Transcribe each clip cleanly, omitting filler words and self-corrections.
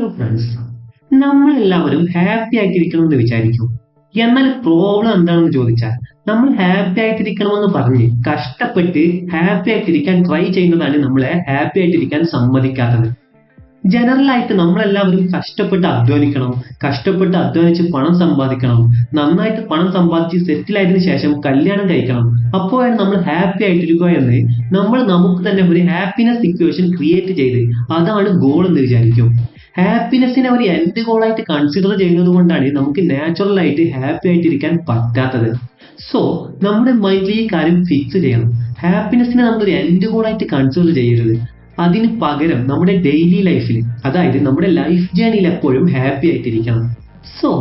Hello friends, നമ്മളെല്ലാവരും happy ആയിട്ടിരിക്കണമെന്ന് വിചാരിക്കും. എന്നാൽ പ്രോബ്ലം എന്താണെന്ന് ചോദിച്ചാൽ നമ്മൾ ഹാപ്പി ആയിട്ടിരിക്കണമെന്ന് പറഞ്ഞ് കഷ്ടപ്പെട്ട് ഹാപ്പി ആയിട്ടിരിക്കാൻ ട്രൈ ചെയ്യുന്നതാണ് നമ്മളെ ഹാപ്പി ആയിട്ടിരിക്കാൻ സമ്മതിക്കാത്തത്. ജനറൽ ആയിട്ട് നമ്മളെല്ലാവരും കഷ്ടപ്പെട്ട് അധ്വാനിക്കണം, കഷ്ടപ്പെട്ട് അധ്വാനിച്ച് പണം സമ്പാദിക്കണം, നന്നായിട്ട് പണം സമ്പാദിച്ച് സെറ്റിൽ ആയതിനു ശേഷം കല്യാണം കഴിക്കണം, അപ്പോഴാണ് നമ്മൾ ഹാപ്പി ആയിട്ടിരിക്കുക എന്ന് നമ്മൾ നമുക്ക് തന്നെ ഒരു ഹാപ്പിനെസ് സിറ്റുവേഷൻ ക്രിയേറ്റ് ചെയ്ത് അതാണ് ഗോൾ എന്ന് വിചാരിക്കും. ഹാപ്പിനെസ്സിനെ ഒരു എൻഡ് ഗോൾ ആയിട്ട് കൺസിഡർ ചെയ്യുന്നത് കൊണ്ടാണ് നമുക്ക് നാച്ചുറൽ ആയിട്ട് ഹാപ്പി ആയിട്ടിരിക്കാൻ പറ്റാത്തത്. സോ നമ്മുടെ മൈൻഡിൽ ഈ കാര്യം ഫിക്സ് ചെയ്യണം. ഹാപ്പിനെസ്സിനെ നമ്മളൊരു എൻഡ് ഗോൾ ആയിട്ട് കൺസിഡർ ചെയ്യരുത്. അതിന് പകരം നമ്മുടെ ഡെയിലി ലൈഫിൽ, അതായത് നമ്മുടെ ലൈഫ് ജേണിയിൽ എപ്പോഴും ഹാപ്പി ആയിട്ടിരിക്കണം. സോ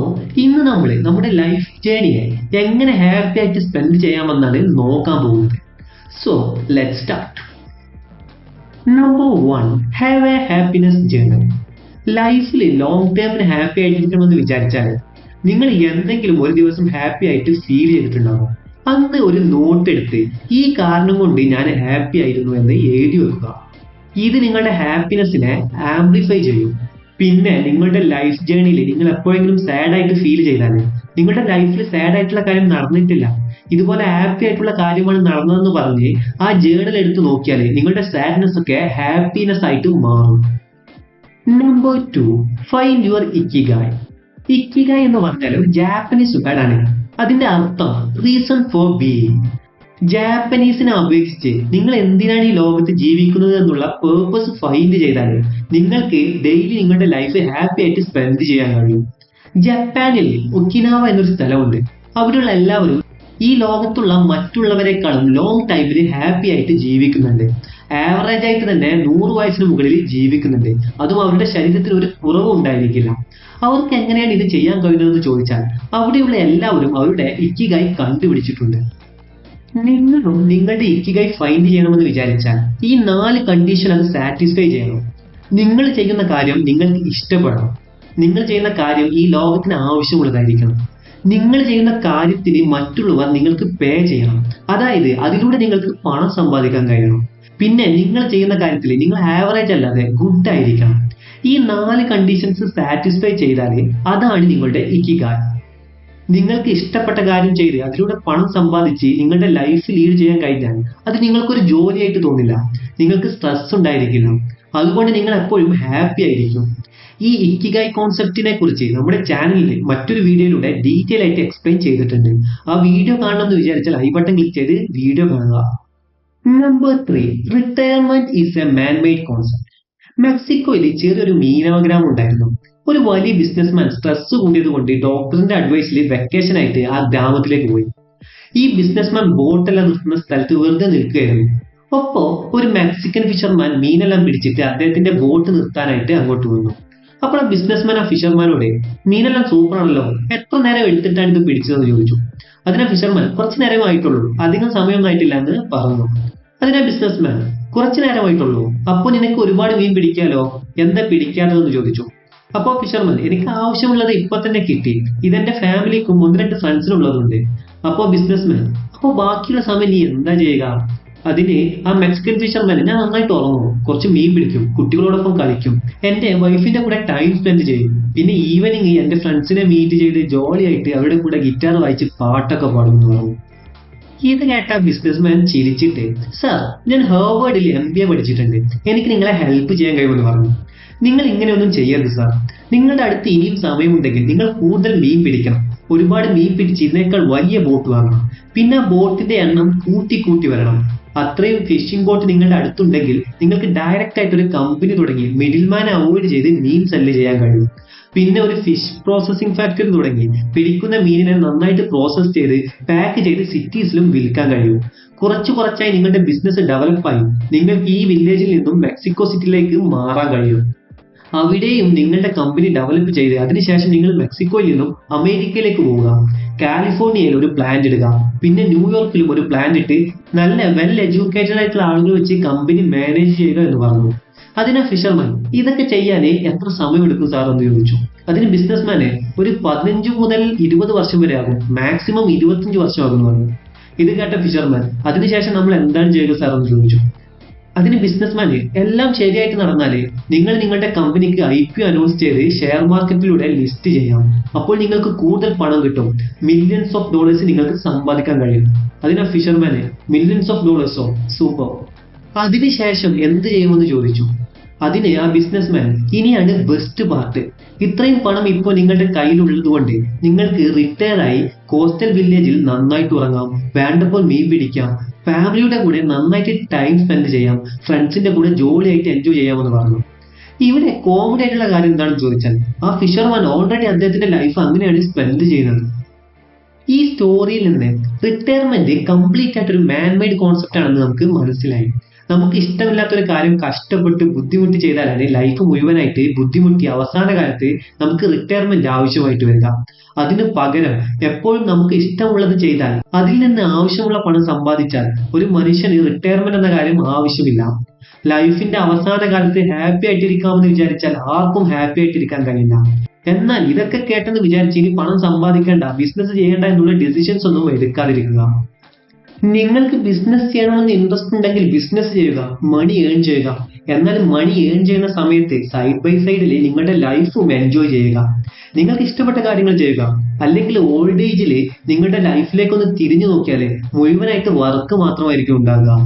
ഇന്ന് നമ്മൾ നമ്മുടെ ലൈഫ് ജേണിയെ എങ്ങനെ ഹാപ്പി ആയിട്ട് സ്പെൻഡ് ചെയ്യാമെന്നാണ് നോക്കാൻ പോകുന്നത്. So let's start. Number 1, have A happiness journal. ലൈഫിൽ ലോങ് ടേമിന് ഹാപ്പി ആയിട്ടിരിക്കണമെന്ന് വിചാരിച്ചാൽ നിങ്ങൾ എന്തെങ്കിലും ഒരു ദിവസം ഹാപ്പി ആയിട്ട് ഫീൽ ചെയ്തിട്ടുണ്ടാകും. അന്ന് ഒരു നോട്ട് എടുത്ത് ഈ കാരണം കൊണ്ട് ഞാൻ ഹാപ്പി ആയിരുന്നു എന്ന് എഴുതി വെക്കുക. ഇത് നിങ്ങളുടെ ഹാപ്പിനെസ്സിനെ ആംപ്ലിഫൈ ചെയ്യും. പിന്നെ നിങ്ങളുടെ ലൈഫ് ജേണിയിൽ നിങ്ങൾ എപ്പോഴെങ്കിലും സാഡ് ആയിട്ട് ഫീൽ ചെയ്താൽ, നിങ്ങളുടെ ലൈഫിൽ സാഡ് ആയിട്ടുള്ള കാര്യം നടന്നിട്ടില്ല, ഇതുപോലെ ഹാപ്പി ആയിട്ടുള്ള കാര്യമാണ് നടന്നതെന്ന് പറഞ്ഞ് ആ ജേണൽ എടുത്ത് നോക്കിയാൽ നിങ്ങളുടെ സാഡ്നെസ് ഒക്കെ ഹാപ്പിനെസ് ആയിട്ട് മാറും. Number 2, find your ikigai. Ikigai എന്ന് പറഞ്ഞാൽ ഒരു ജാപ്പനീസ് വേർഡാണ്. അതിന്റെ അർത്ഥം റീസൺ ഫോർ ബീയിങ്. ജാപ്പനീസിനെ അപേക്ഷിച്ച് നിങ്ങൾ എന്തിനാണ് ഈ ലോകത്ത് ജീവിക്കുന്നത് എന്നുള്ള പേർപ്പസ് ഫൈൻഡ് ചെയ്താൽ നിങ്ങൾക്ക് ഡെയിലി നിങ്ങളുടെ ലൈഫ് ഹാപ്പി ആയിട്ട് സ്പെൻഡ് ചെയ്യാൻ കഴിയും. ജപ്പാനിൽ ഒക്കിനാവ എന്നൊരു സ്ഥലമുണ്ട്. അവിടെയുള്ള എല്ലാവരും ഈ ലോകത്തുള്ള മറ്റുള്ളവരെക്കാളും ലോങ് ടൈമിൽ ഹാപ്പി ആയിട്ട് ജീവിക്കുന്നുണ്ട്. ആവറേജ് ആയിട്ട് തന്നെ 100 വയസ്സിന് മുകളിൽ ജീവിക്കുന്നുണ്ട്. അതും അവരുടെ ശരീരത്തിന് ഒരു കുറവും ഉണ്ടായിരിക്കില്ല. അവർക്ക് എങ്ങനെയാണ് ഇത് ചെയ്യാൻ കഴിയുന്നതെന്ന് ചോദിച്ചാൽ അവിടെയുള്ള എല്ലാവരും അവരുടെ ഇക്കിഗായ് കണ്ടുപിടിച്ചിട്ടുണ്ട്. നിങ്ങളും നിങ്ങളുടെ ഇക്കിഗായ് ഫൈൻഡ് ചെയ്യണമെന്ന് വിചാരിച്ചാൽ ഈ 4 കണ്ടീഷൻ അത് സാറ്റിസ്ഫൈ ചെയ്യണം. നിങ്ങൾ ചെയ്യുന്ന കാര്യം നിങ്ങൾക്ക് ഇഷ്ടപ്പെടണം. നിങ്ങൾ ചെയ്യുന്ന കാര്യം ഈ ലോകത്തിന് ആവശ്യമുള്ളതായിരിക്കണം. നിങ്ങൾ ചെയ്യുന്ന കാര്യത്തിന് മറ്റുള്ളവർ നിങ്ങൾക്ക് പേ ചെയ്യണം. അതായത് അതിലൂടെ നിങ്ങൾക്ക് പണം സമ്പാദിക്കാൻ കഴിയണം. പിന്നെ നിങ്ങൾ ചെയ്യുന്ന കാര്യത്തിൽ നിങ്ങൾ ആവറേജ് അല്ലാതെ ഗുഡ് ആയിരിക്കണം. ഈ 4 കണ്ടീഷൻസ് സാറ്റിസ്ഫൈ ചെയ്താൽ അതാണ് നിങ്ങളുടെ ഇക്കിഗായ്. നിങ്ങൾക്ക് ഇഷ്ടപ്പെട്ട കാര്യം ചെയ്ത് അതിലൂടെ പണം സമ്പാദിച്ച് നിങ്ങളുടെ ലൈഫ് ലീഡ് ചെയ്യാൻ കഴിഞ്ഞാൽ അത് നിങ്ങൾക്കൊരു ജോലിയായിട്ട് തോന്നില്ല. നിങ്ങൾക്ക് സ്ട്രെസ് ഉണ്ടായിരിക്കില്ല. അതുകൊണ്ട് നിങ്ങൾ എപ്പോഴും ഹാപ്പി ആയിരിക്കും. ഈ ഇക്കിഗായ് കോൺസെപ്റ്റിനെ കുറിച്ച് നമ്മുടെ ചാനലിൽ മറ്റൊരു വീഡിയോയിലൂടെ ഡീറ്റെയിൽ ആയിട്ട് എക്സ്പ്ലെയിൻ ചെയ്തിട്ടുണ്ട്. ആ വീഡിയോ കാണണമെന്ന് വിചാരിച്ചാൽ ഐ ബട്ടൺ ക്ലിക്ക് ചെയ്ത് വീഡിയോ കാണുക. Number 3, retirement is a man made concept. മെക്സിക്കോയിൽ ചെറിയൊരു മീനവ ഗ്രാമം ഉണ്ടായിരുന്നു. ഒരു വലിയ ബിസിനസ്മാൻ സ്ട്രെസ് കൂടിയത് കൊണ്ട് ഡോക്ടറിന്റെ അഡ്വൈസിൽ വെക്കേഷൻ ആയിട്ട് ആ ഗ്രാമത്തിലേക്ക് പോയി. ഈ ബിസിനസ്മാൻ ബോട്ടെല്ലാം നിർത്തുന്ന സ്ഥലത്ത് വെറുതെ നിൽക്കുകയായിരുന്നു. ഒപ്പോ ഒരു മെക്സിക്കൻ ഫിഷർമാൻ മീനെല്ലാം പിടിച്ചിട്ട് അദ്ദേഹത്തിന്റെ ബോട്ട് നിർത്താനായിട്ട് അങ്ങോട്ട് വന്നു. അപ്പോൾ ആ ബിസിനസ്മാൻ ആ ഫിഷർമാനോട്, മീനെല്ലാം സൂപ്പർ ആണല്ലോ, എത്ര നേരം എടുത്തിട്ടാണ് ഇത് പിടിച്ചതെന്ന് ചോദിച്ചു. അതിനാ ഫിഷർമാൻ, കുറച്ചു നേരമായിട്ടുള്ളൂ, അധികം സമയമൊന്നും ആയിട്ടില്ല എന്ന് പറഞ്ഞു. അതിനാ ബിസിനസ്മാൻ, കുറച്ചു നേരമായിട്ടുള്ളൂ, അപ്പൊ നിനക്ക് ഒരുപാട് മീൻ പിടിക്കാലോ, എന്താ പിടിക്കാത്തതെന്ന് ചോദിച്ചു. അപ്പോ ഫിഷർമാൻ, എനിക്ക് ആവശ്യമുള്ളത് ഇപ്പൊ തന്നെ കിട്ടി, ഇതെന്റെ ഫാമിലിക്കും 1-2 ഫ്രണ്ട്സിനുള്ളതുണ്ട്. അപ്പോ ബിസിനസ്മാൻ, അപ്പൊ ബാക്കിയുള്ള സമയം നീ എന്താ ചെയ്യുക? അതിന് ആ മെക്സിക്കൻ ഫിഷർമാൻ, ഞാൻ നന്നായിട്ട് ഉറങ്ങും, കുറച്ച് മീൻ പിടിക്കും, കുട്ടികളോടൊപ്പം കളിക്കും, എന്റെ വൈഫിന്റെ കൂടെ ടൈം സ്പെൻഡ് ചെയ്യും, പിന്നെ ഈവനിങ് എന്റെ ഫ്രണ്ട്സിനെ മീറ്റ് ചെയ്ത് ജോളിയായിട്ട് അവരുടെ കൂടെ ഗിറ്റാർ വായിച്ച് പാട്ടൊക്കെ പാടുമെന്ന് പറഞ്ഞു. ഇത് കേട്ട ബിസിനസ്മാൻ ചിരിച്ചിട്ട്, സർ, ഞാൻ ഹാർവേഡിൽ MBA പഠിച്ചിട്ടുണ്ട്, എനിക്ക് നിങ്ങളെ ഹെൽപ്പ് ചെയ്യാൻ കഴിയുമെന്ന് പറഞ്ഞു. നിങ്ങൾ ഇങ്ങനെയൊന്നും ചെയ്യരുത് സാർ. നിങ്ങളുടെ അടുത്ത് ഇനിയും സമയമുണ്ടെങ്കിൽ നിങ്ങൾ കൂടുതൽ മീൻ പിടിക്കണം. ഒരുപാട് മീൻ പിടിച്ച് ഇതിനേക്കാൾ വലിയ ബോട്ട് വാങ്ങണം. പിന്നെ ബോട്ടിന്റെ എണ്ണം കൂട്ടി വരണം. അത്രയും ഫിഷിംഗ് ബോട്ട് നിങ്ങളുടെ അടുത്തുണ്ടെങ്കിൽ നിങ്ങൾക്ക് ഡയറക്റ്റ് ആയിട്ട് ഒരു കമ്പനി തുടങ്ങി മിഡിൽമാനെ അവോയ്ഡ് ചെയ്ത് മീൻ സെല്ല് ചെയ്യാൻ കഴിയും. പിന്നെ ഒരു ഫിഷ് പ്രോസസിംഗ് ഫാക്ടറി തുടങ്ങി പിടിക്കുന്ന മീനിനെ നന്നായിട്ട് പ്രോസസ് ചെയ്ത് പാക്ക് ചെയ്ത് സിറ്റീസിലും വിൽക്കാൻ കഴിയും. കുറച്ചായി നിങ്ങളുടെ ബിസിനസ് ഡെവലപ്പായി നിങ്ങൾക്ക് ഈ വില്ലേജിൽ നിന്നും മെക്സിക്കോ സിറ്റിയിലേക്ക് മാറാൻ കഴിയും. അവിടെയും നിങ്ങളുടെ കമ്പനി ഡെവലപ്പ് ചെയ്ത് അതിനുശേഷം നിങ്ങൾ മെക്സിക്കോയിൽ നിന്നും അമേരിക്കയിലേക്ക് പോവുക. കാലിഫോർണിയയിൽ ഒരു പ്ലാന്റ് ഇടുക. പിന്നെ ന്യൂയോർക്കിലും ഒരു പ്ലാന്റ് ഇട്ട് നല്ല വെൽ എഡ്യൂക്കേറ്റഡ് ആയിട്ടുള്ള ആളുകൾ വെച്ച് കമ്പനി മാനേജ് ചെയ്യുക എന്ന് പറഞ്ഞു. അതിനാ ഫിഷർമാൻ, ഇതൊക്കെ ചെയ്യാനേ എത്ര സമയം എടുക്കും സാർ എന്ന് ചോദിച്ചു. അതിന് ബിസിനസ്മാന്, ഒരു 15 മുതൽ 20 വർഷം വരെ ആകും, മാക്സിമം 25 വർഷം ആകുമെന്ന് പറഞ്ഞു. ഇത് കേട്ട ഫിഷർമാൻ, അതിനുശേഷം നമ്മൾ എന്താണ് ചെയ്യുക സാർ എന്ന് ചോദിച്ചു. അതിന് ബിസിനസ്മാന് എല്ലാം ശരിയായിട്ട് നടന്നാല് നിങ്ങൾ നിങ്ങളുടെ കമ്പനിക്ക് IPO അനൗൺസ് ചെയ്ത് ഷെയർ മാർക്കറ്റിലൂടെ ലിസ്റ്റ് ചെയ്യാം. അപ്പോൾ നിങ്ങൾക്ക് കൂടുതൽ പണം കിട്ടും. മില്യൺസ് ഓഫ് ഡോളേഴ്സ് നിങ്ങൾക്ക് സമ്പാദിക്കാൻ കഴിയും. അതിനാ ഫിഷർമാന് മില്യൺസ് ഓഫ് ഡോളേഴ്സോ? സൂപ്പർ. അതിനുശേഷം എന്ത് ചെയ്യുമെന്ന് ചോദിച്ചു. അതിന് ആ ബിസിനസ്മാൻ, ഇനിയാണ് ബെസ്റ്റ് പാർട്ട്. ഇത്രയും പണം ഇപ്പോൾ നിങ്ങളുടെ കയ്യിലുള്ളത് കൊണ്ട് നിങ്ങൾക്ക് റിട്ടയർ ആയി കോസ്റ്റൽ വില്ലേജിൽ നന്നായിട്ട് ഉറങ്ങാം, വേണ്ടപ്പോൾ മീൻ പിടിക്കാം, ഫാമിലിയുടെ കൂടെ നന്നായിട്ട് ടൈം സ്പെൻഡ് ചെയ്യാം, ഫ്രണ്ട്സിന്റെ കൂടെ ജോളിയായിട്ട് എൻജോയ് ചെയ്യാമെന്ന് പറഞ്ഞു. ഇവിടെ കോമഡി ആയിട്ടുള്ള കാര്യം എന്താണെന്ന് ചോദിച്ചാൽ, ആ ഫിഷർമാൻ ഓൾറെഡി അദ്ദേഹത്തിന്റെ ലൈഫ് അങ്ങനെയാണ് സ്പെൻഡ് ചെയ്യുന്നത്. ഈ സ്റ്റോറിയിൽ നിന്ന് റിട്ടയർമെന്റ് കംപ്ലീറ്റ് ആയിട്ട് ഒരു മാൻമെയ്ഡ് കോൺസെപ്റ്റ് ആണെന്ന് നമുക്ക് മനസ്സിലായി. നമുക്ക് ഇഷ്ടമില്ലാത്ത ഒരു കാര്യം കഷ്ടപ്പെട്ട് ബുദ്ധിമുട്ടി ചെയ്താലാണ് ലൈഫ് മുഴുവനായിട്ട് ബുദ്ധിമുട്ടി അവസാന കാലത്ത് നമുക്ക് റിട്ടയർമെന്റ് ആവശ്യമായിട്ട് വരിക. അതിന് പകരം എപ്പോഴും നമുക്ക് ഇഷ്ടമുള്ളത് ചെയ്താൽ അതിൽ നിന്ന് ആവശ്യമുള്ള പണം സമ്പാദിച്ചാൽ ഒരു മനുഷ്യന് റിട്ടയർമെന്റ് എന്ന കാര്യം ആവശ്യമില്ല. ലൈഫിന്റെ അവസാന കാലത്ത് ഹാപ്പി ആയിട്ടിരിക്കാമെന്ന് വിചാരിച്ചാൽ ആർക്കും ഹാപ്പി ആയിട്ടിരിക്കാൻ കഴിയില്ല. എന്നാൽ ഇതൊക്കെ കേട്ടെന്ന് വിചാരിച്ച് ഇനി പണം സമ്പാദിക്കേണ്ട, ബിസിനസ് ചെയ്യേണ്ട എന്നുള്ള ഡിസിഷൻസ് ഒന്നും എടുക്കാതിരിക്കുക. നിങ്ങൾക്ക് ബിസിനസ് ചെയ്യണമെന്ന് ഇൻട്രസ്റ്റ് ഉണ്ടെങ്കിൽ ബിസിനസ് ചെയ്യുക, മണി ഏൺ ചെയ്യുക. എന്നാൽ മണി ഏൺ ചെയ്യുന്ന സമയത്ത് സൈഡ് ബൈ സൈഡിൽ നിങ്ങളുടെ ലൈഫും എൻജോയ് ചെയ്യുക. നിങ്ങൾക്ക് ഇഷ്ടപ്പെട്ട കാര്യങ്ങൾ ചെയ്യുക. അല്ലെങ്കിൽ ഓൾഡ് ഏജിൽ നിങ്ങളുടെ ലൈഫിലേക്ക് ഒന്ന് തിരിഞ്ഞു നോക്കിയാൽ മുഴുവനായിട്ട് വർക്ക് മാത്രമായിരിക്കും ഉണ്ടാകുക.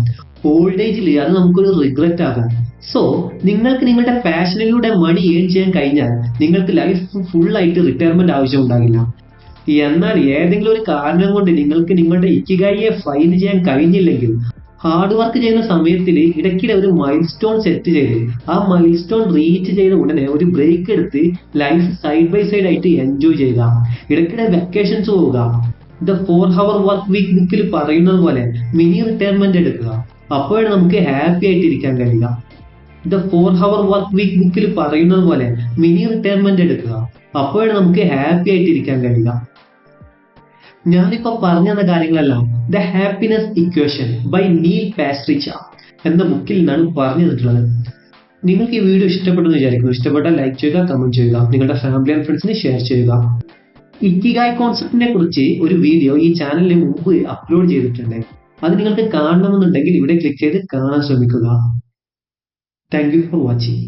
ഓൾഡ് ഏജിൽ അത് നമുക്കൊരു റിഗ്രറ്റ് ആകും. സോ നിങ്ങൾക്ക് നിങ്ങളുടെ പാഷനിലൂടെ മണി ഏൺ ചെയ്യാൻ കഴിഞ്ഞാൽ നിങ്ങൾക്ക് ലൈഫ് ഫുൾ ആയിട്ട് റിട്ടയർമെന്റ് ആവശ്യം ഉണ്ടാകില്ല. എന്നാൽ ഏതെങ്കിലും ഒരു കാരണം കൊണ്ട് നിങ്ങൾക്ക് നിങ്ങളുടെ ഇക്കിഗായിയെ ഫൈൻഡ് ചെയ്യാൻ കഴിഞ്ഞില്ലെങ്കിൽ ഹാർഡ് വർക്ക് ചെയ്യുന്ന സമയത്തിൽ ഇടയ്ക്കിടെ ഒരു മൈൽ സ്റ്റോൺ സെറ്റ് ചെയ്ത് ആ മൈൽ സ്റ്റോൺ റീച്ച് ചെയ്ത ഉടനെ ഒരു ബ്രേക്ക് എടുത്ത് ലൈഫ് സൈഡ് ബൈ സൈഡ് ആയിട്ട് എൻജോയ് ചെയ്യുക. ഇടയ്ക്കിടെ വെക്കേഷൻസ് പോവുക. ദ 4 hour വർക്ക് വീക്ക് ബുക്കിൽ പറയുന്നത് പോലെ മിനി റിട്ടയർമെന്റ് എടുക്കുക. അപ്പോഴാണ് നമുക്ക് ഹാപ്പി ആയിട്ട് ഇരിക്കാൻ കഴിയുക. ദ 4 hour വർക്ക് വീക്ക് ബുക്കിൽ പറയുന്നത് പോലെ മിനി റിട്ടയർമെന്റ് എടുക്കുക. അപ്പോഴാണ് നമുക്ക് ഹാപ്പി ആയിട്ട് ഇരിക്കാൻ കഴിയുക. ഞാനിപ്പോ പറഞ്ഞ കാര്യങ്ങളെല്ലാം the happiness equation by Neil Pasricha എന്ന ബുക്കിൽ നിന്നാണ് പറഞ്ഞു തന്നിട്ടുള്ളത്. നിങ്ങൾക്ക് ഈ വീഡിയോ ഇഷ്ടപ്പെട്ടെന്ന് വിചാരിക്കുന്നു. ഇഷ്ടപ്പെട്ടാൽ ലൈക്ക് ചെയ്യുക, കമന്റ് ചെയ്യുക, നിങ്ങളുടെ ഫാമിലി ആൻഡ് ഫ്രണ്ട്സിന് ഷെയർ ചെയ്യുക. ഇക്കിഗായ് കോൺസെപ്റ്റിനെ കുറിച്ച് ഒരു വീഡിയോ ഈ ചാനലിന് മുമ്പ് അപ്ലോഡ് ചെയ്തിട്ടുണ്ട്. അത് നിങ്ങൾക്ക് കാണണമെന്നുണ്ടെങ്കിൽ ഇവിടെ ക്ലിക്ക് ചെയ്ത് കാണാൻ ശ്രമിക്കുക. Thank you for watching.